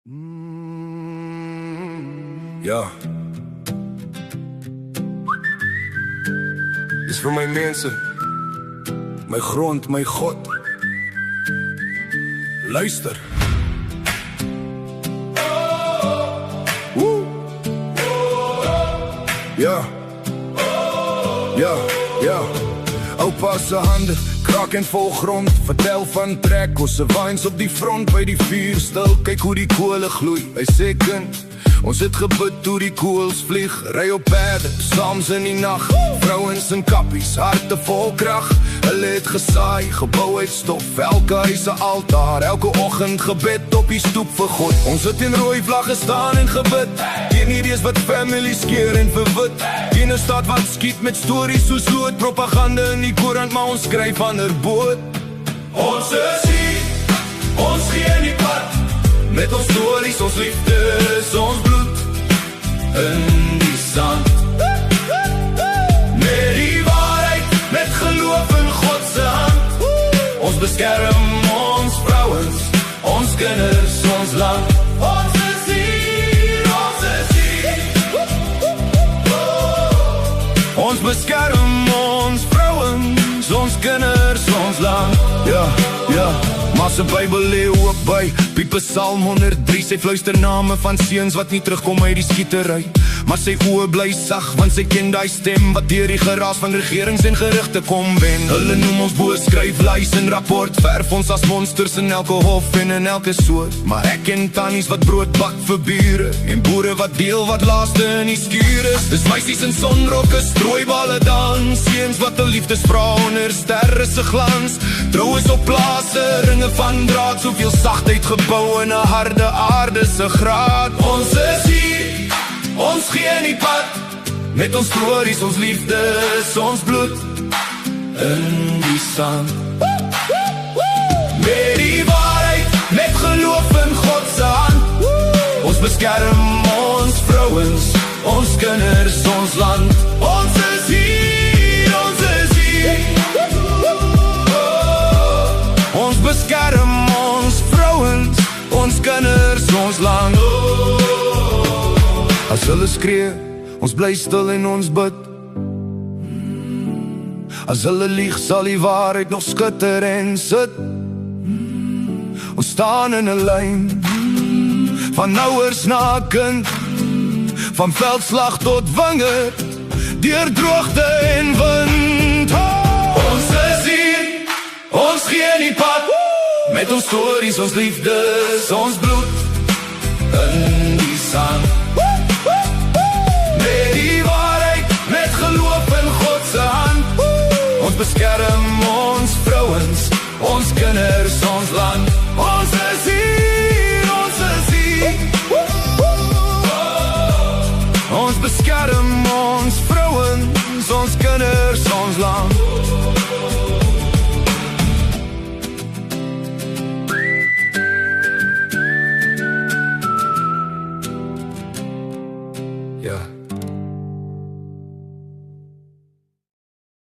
Ja. Dis vir my mense, my grond, my God. Luister. Woe. Ja. Ja, ja. Oupa se hande krak en vol grond. Vertel van trek, osse wines op die front. By die vuur stil, kyk hoe die kole gloei. Hy sê kind, ons het gebid toe die koels vlieg. Ry op perde, saams in die nacht. Vrouens in kappies, harte vol krag. Hulle het gesaai, gebou uit stof. Elke huis 'n altaar, elke oggend gebed op die stoep vir God. Ons het in rooi vlagge staan en gebid. Teen hierdie wat families skeer en verwit. Teen 'n stad wat skiet met stories soos lood. Propaganda in die koerant, maar ons skryf ander boot. Ons is hier, ons gee nie pad. Met ons stories, ons liefdes, ons bloed in die sand. Met die waarheid, met geloof in God se hand. Ons beskerm ons vrouens, ons kinders, ons land. Ons is hier, ons is hier. Ons beskerm ons vrouens, ons kinders, ons land. Ja, ja. Maar sy Bybel lê oop by Piepe Psalm 103. Sy fluister name van seuns wat nie terugkom uit die skietery. Maar sy oë bly sag, want sy ken die stem wat deur die geraas van regerings en gerigte kom wen. Hulle noem ons boeskryflys en rapport. Verf ons as monsters in elke hof en in elke soort. Maar ek ken tannies wat brood bak vir bure. En boere wat deel wat laaste in die skuur is. Dis meisies in sonrokke, strooiballe dans. Seuns wat 'n liefdesvrou onder sterre se glans. Troues op plase, ringe van draad. Soveel sagtheid gebou in 'n harde aarde se graad. Ons is hier, ons gee nie pad. Met ons stories, ons liefdes, ons bloed in die sand. Met die waarheid, met geloof in God se hand. Ons beskerm ons vrouens, ons kinders, ons land. Ons is hier, ons is hier. Ons beskerm ons vrouens, ons kinders, ons land. As hulle skree, ons bly stil en ons bid. As hulle lieg, sal die waarheid nog skitter en sit. Ons staan in 'n lyn, van ouers na kind, van veldslag tot wingerd, deur droogte en wind. Ons is hier, ons gee nie pad. Met ons stories, ons liefdes, ons bloed in die sand. Met die waarheid, met geloof in God se hand. Ons beskerm ons vrouens, ons kinders, ons land. Ons is hier, ons is hier. Ons beskerm ons vrouens, ons kinders, ons land.